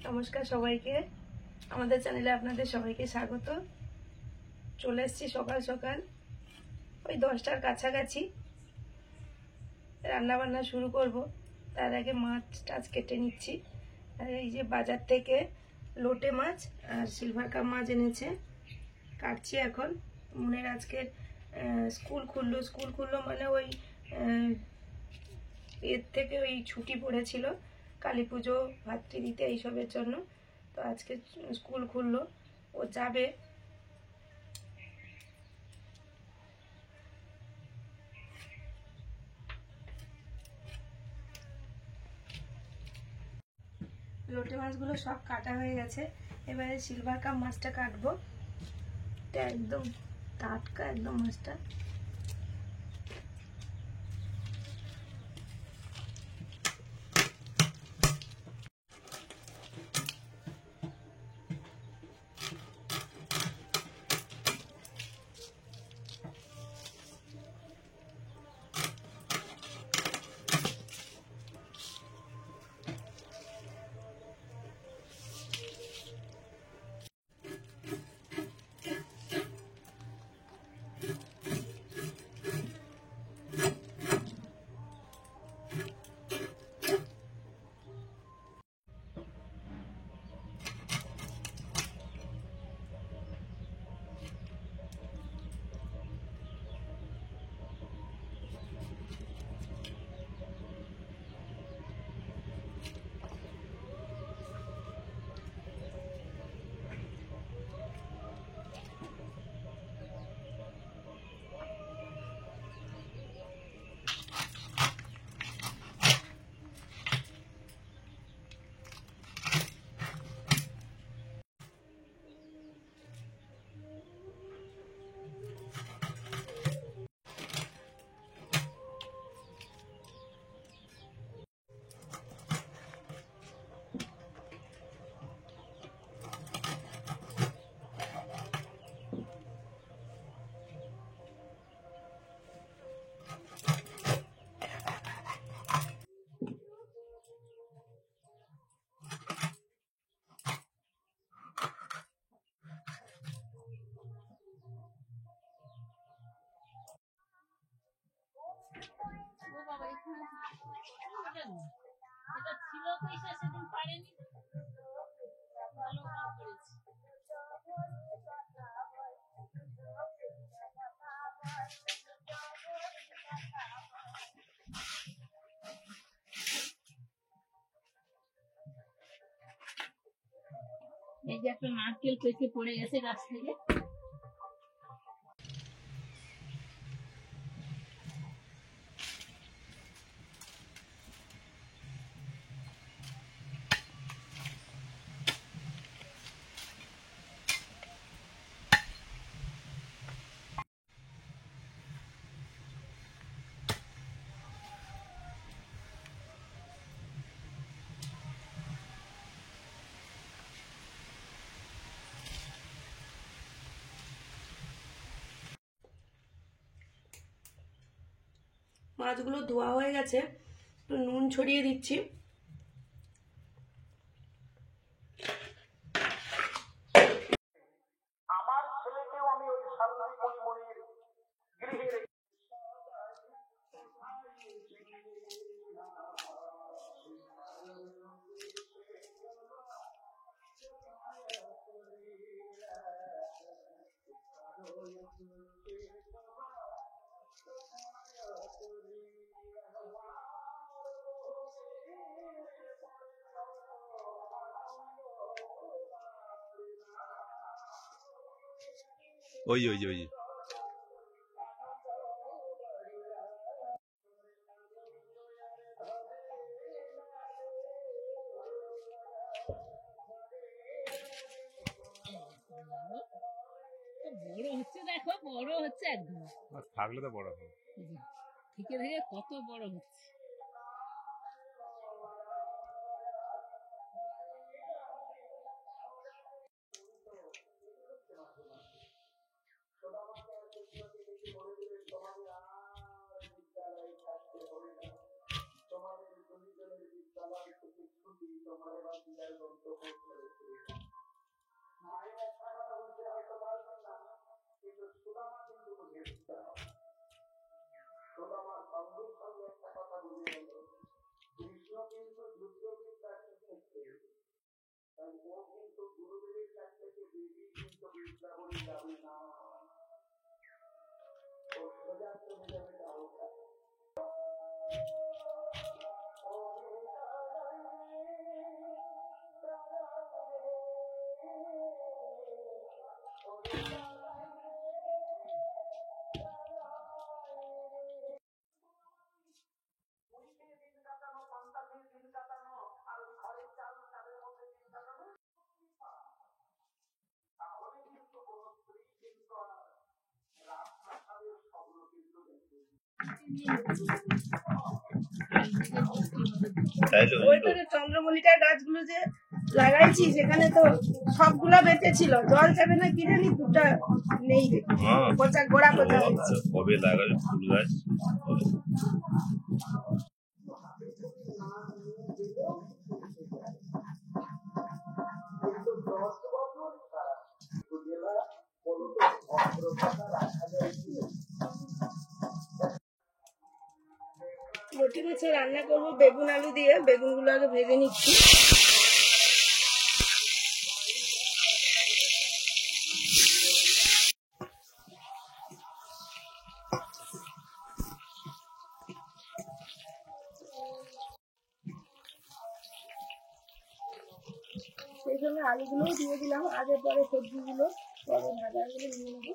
নমস্কার সবাইকে, আমাদের চ্যানেলে আপনাদের সবাইকে স্বাগত। চলে এসেছি সকাল সকাল, ওই 10টার কাছাকাছি রান্নাবান্না শুরু করব। তার আগে মাছ টাছ কেটে নিচ্ছি। আর এই যে বাজার থেকে লোটে মাছ আর সিলভার কাপ মাছ এনেছে, কাটছি এখন। মনের আজকের স্কুল খুললো মানে ওই এর থেকে ওই ছুটি পড়েছিল কালী পুজো, ভাতৃদ্বিতীয়া এইসবের জন্য। তো আজকে স্কুল খুললো, ও যাবে। লোটে মাছগুলো সব কাটা হয়ে গেছে, এবারে সিলভার কাপ মাছটা কাটবো। এটা একদম টাটকা, একদম মাছটা। এই যে একটা নারকেল পেকে পড়ে গেছে গাছ থেকে। মাছগুলো ধোয়া হয়ে গেছে, একটু নুন ছড়িয়ে দিচ্ছি। আমার ছেলেকেও আমি ওই সাল্লাম মণিমণির গৃহে ওই ওই ওই বড় হচ্ছে, দেখো বড় হচ্ছে একদম। থাকলে তো বড় হবে। থেকে থেকে কত বড় হচ্ছে। তোমার এবার বিদায় গন্তব্য করেছে। মায়ের একটা কথা বলতে হয়তো পারবেন না, কিন্তু সুদামা কিন্তু বুঝে দিতে হবে। সুদামার সঙ্গে সঙ্গে একটা কথা বুঝে গেল, কৃষ্ণ কিন্তু যুদ্ধবিদ্যা শিখেছে, তাই ও কিন্তু গুরুদেবের কাছ থেকে বেশি কিন্তু বিদ্যা বলে যাবে না, ও সোজা চলে যাবে দ্বারকা। ওই তো যে চন্দ্রমল্লিকার গাছগুলো যে লাগাইছি সেখানে তো সবগুলা বেঁচে ছিল, জল যাবে না কি জানি, দুটা নেই দেখি, পচা গোড়া পচা হয়েছে। কবে লাগাবে ফুল গাছ? লটি মাছে রান্না করবো বেগুন আলু দিয়ে, বেগুনগুলো আগে ভেজে নিচ্ছি। সেই সঙ্গে আলুগুলোও দিয়ে দিলাম, আগে পরে সবজিগুলো পরে ভাজাগুলো নিয়ে নেবো।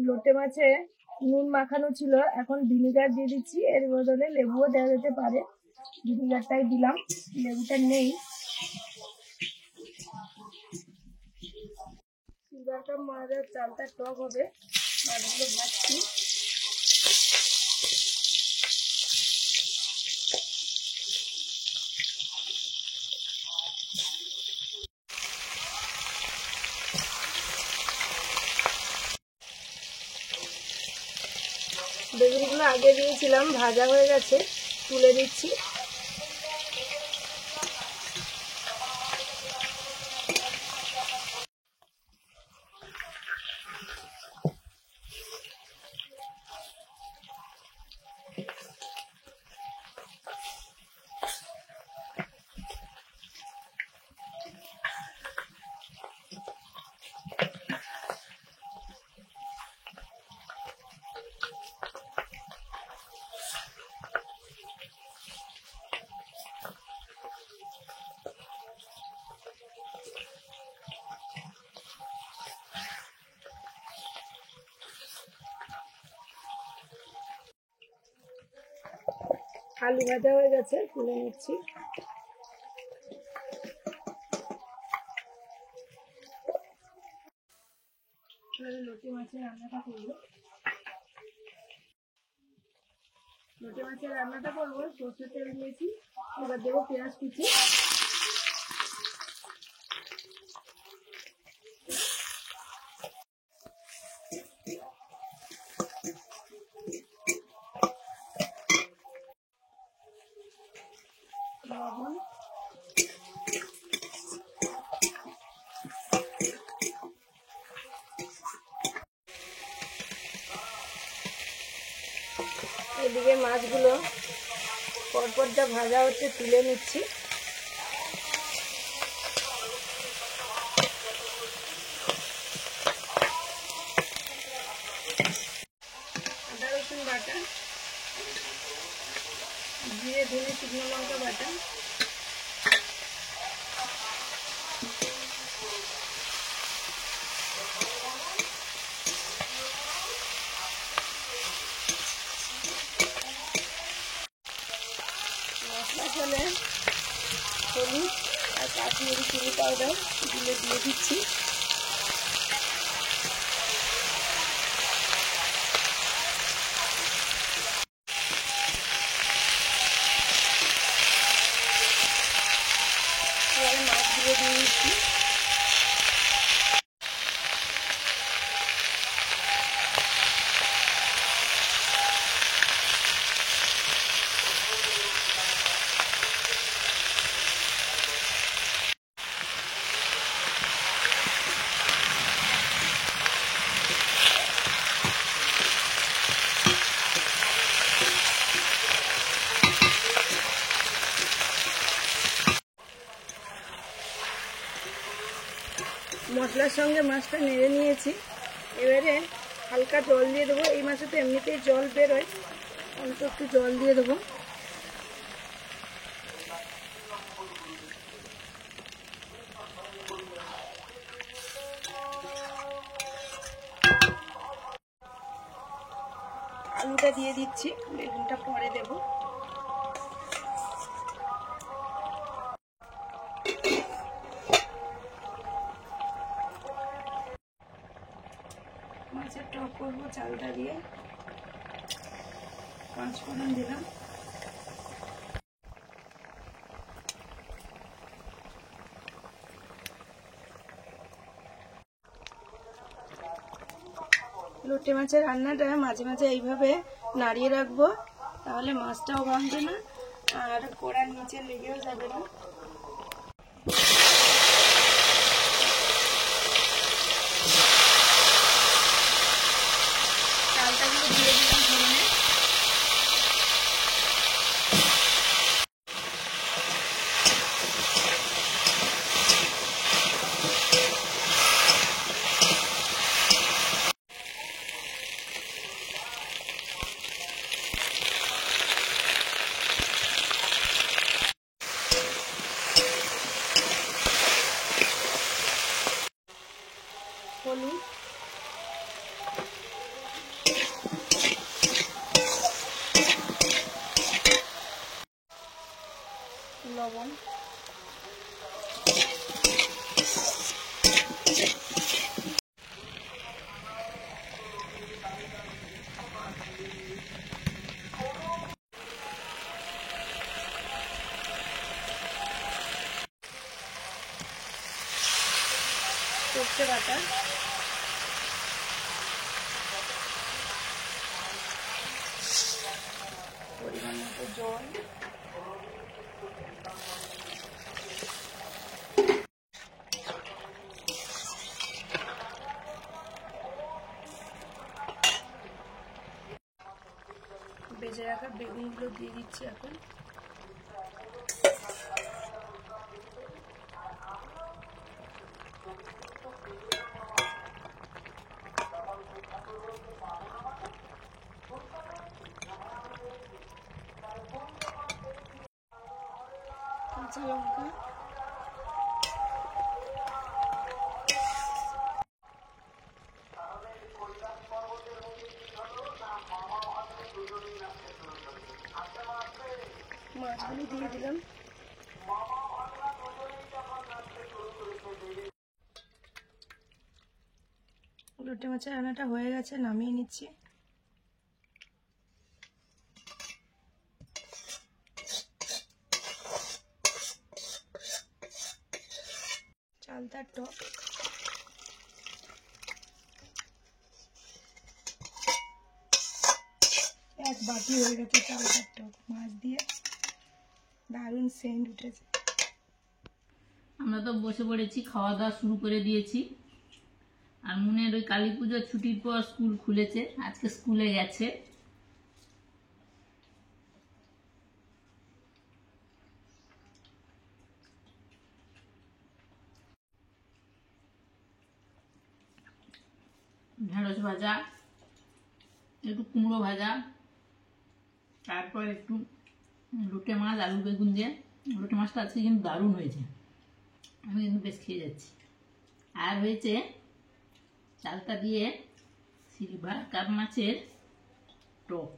লোটে মাছে নুন মাখানো ছিল, এখন ভিনিগার দিয়ে দিচ্ছি, এর বদলে লেবুও দেওয়া যেতে পারে, ভিনিগারটাই দিলাম, লেবুটা নেই। সিলভার কাপ মাছের চালটা টক হবে, মাছগুলো ভাজছি। বেগুনগুলো আগে দিয়েছিলাম, ভাজা হয়ে গেছে, তুলে দিচ্ছি। আলু ভাজা হয়ে গেছে, তুলে নিচ্ছি। লোটে মাছের রান্নাটা করবো, সর্ষে তেল দিয়েছি, এবার দেবো পেঁয়াজ কুচি। লবণ, এদিকে মাছগুলো পরপর যা ভাজা হচ্ছে তুলে নিচ্ছি। আদা রসুন বাটা, জিরে ধনে শুকনো লঙ্কা বাটা, মশলা চলে হলুদ আর কাশ্মীরি চিলি পাউডার গুলো দিয়ে দিচ্ছি। এবারে মাছগুলো দিয়ে দিচ্ছি। মশলার সঙ্গে মাছটা নেড়ে নিয়েছি। এবারে হালকা জল দিয়ে দেবো। এই মাছে তো এমনিতেই জল বেরোয়, অল্প একটু জল দিয়ে দেবো। আলুটা দিয়ে দিচ্ছি, বেগুনটা পরে দেবো। মাছের টক করবো চালটা দিয়ে। 5 ফোড়ন দিলাম। লোটে মাছের রান্নাটা মাঝে মাঝে এইভাবে নাড়িয়ে রাখবো, তাহলে মাছটাও ভাঙবে না আর কড়ার নিচে লেগেও যাবে না। চালটাগুলো দিয়ে দিলাম ফোড়নে। হলুদ, লবণ, সর্ষে বাটা, পরিমাণ মতো জল, ভেজে রাখা বেগুনগুলো দিয়ে দিচ্ছি এখন। কাঁচা লঙ্কা, মাছগুলো দিয়ে দিলাম। লোটে মাছের রান্নাটা হয়ে গেছে, নামিয়ে নিচ্ছি। চালতার টক, এক বাটি হয়ে গেছে চালতার টক মাছ দিয়ে, দারুণ সেন্ট উঠেছে। আমরা তো বসে পড়েছি, খাওয়া দাওয়া শুরু করে দিয়েছি। আর মুনের ওই কালী পুজোর ছুটির পর স্কুল খুলেছে, আজকে স্কুলে গেছে। ঢেঁড়স ভাজা, একটু কুমড়ো ভাজা, তারপর একটু লোটে মাছ আলু বেগুন দিয়ে। লোটে মাছটা আজকে কিন্তু দারুণ হয়েছে, আমি কিন্তু বেশ খেয়ে যাচ্ছি। আর হয়েছে চালতা দিয়ে সিলভার কাপ মাছের টক।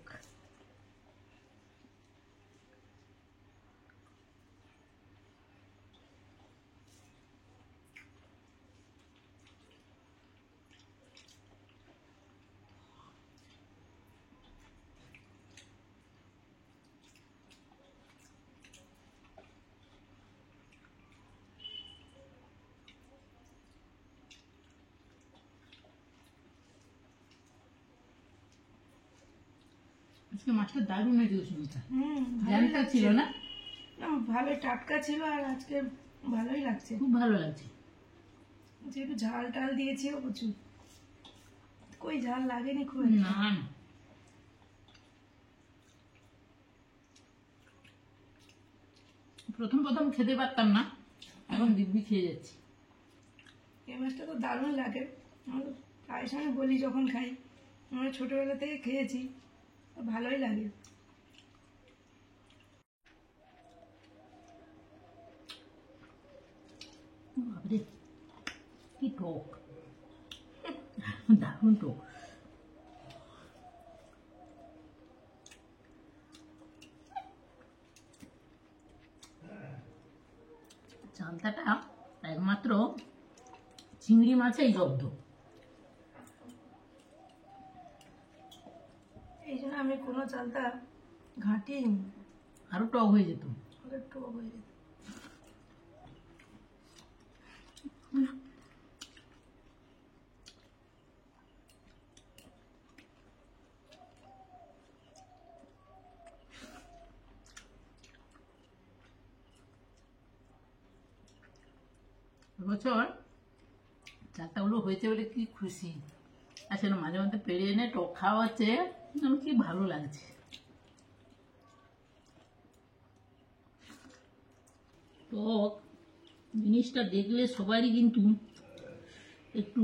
আজকে মাছটা দারুণ হয়েছে সুমিতা, জানতে ছিল না? ভালো টাটকা ছিল আর আজকে ভালোই লাগছে, খুব ভালো লাগছে। যেহেতু ঝাল টাল দিয়েছিও প্রচুর, কই ঝাল লাগেনি খুব। না প্রথম প্রথম খেতে পারতাম না, এখন দিব্যি খেয়ে যাচ্ছি। এই মাছটা তো দারুণ লাগে। আমার তো প্রায় সময় বলি যখন খাই, আমরা ছোটোবেলা থেকে খেয়েছি, ভালোই লাগে। বাপরে কি টক, দারুণ টক। চালতাটা একমাত্র চিংড়ি মাছেই জব্দ। এই জন্য আমি কোনো চালটা ঘাঁটিই নি, আরো টক হয়ে যেত। ওদের টক হয়ে যেত। এবছর চালটাগুলো হয়েছে বলে কি খুশি। আসলে মাঝে মধ্যে পেরে এনে টক খাওয়া হচ্ছে, আমার কি ভালো লাগছে। টক জিনিসটা দেখলে সবারই কিন্তু একটু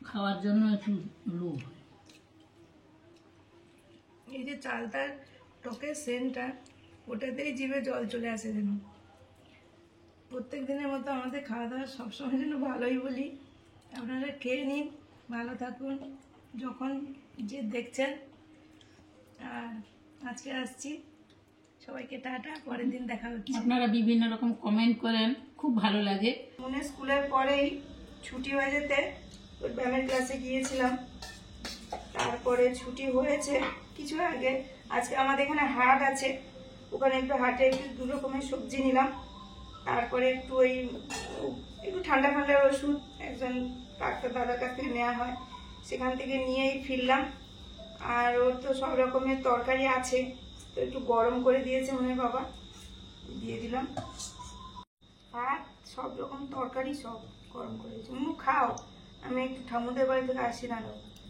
খাওয়ার জন্য একটু লোভ। এই যে চালটার টকের সেন্টটা, ওটাতেই জিভে জল চলে আসে যেন। প্রত্যেক দিনের মতো আমাদের খাওয়া দাওয়া সবসময় যেন ভালোই বলি। আপনারা খেয়ে নিন, ভালো থাকুন যখন যে দেখছেন। আর আজকে আসছি, সবাইকে টাটা, পরের দিন দেখা হচ্ছে। আপনারা বিভিন্ন রকম কমেন্ট করেন, খুব ভালো লাগে। মনে স্কুলের পরেই ছুটি হয়ে যেতে ওর ব্যায়ামের ক্লাসে গিয়েছিলাম, তারপরে ছুটি হয়েছে কিছু আগে। আজকে আমাদের এখানে হাট আছে, ওখানে একটু হাটে একটু 2 রকমের সবজি নিলাম, তারপরে একটু একটু ঠান্ডা ঠান্ডার ওষুধ একজন ডাক্তার দাদার কাছ থেকে নেওয়া হয়, সেখান থেকে নিয়েই ফিরলাম। আর ওর তো সব রকমের তরকারি আছে, তো একটু গরম করে দিয়েছে মনে বাবা, দিয়ে দিলাম। ভাত, সব রকম তরকারি সব গরম করে দিয়েছে। খাও, আমি একটু ঠাকুরদের বাড়ি থেকে আসি না।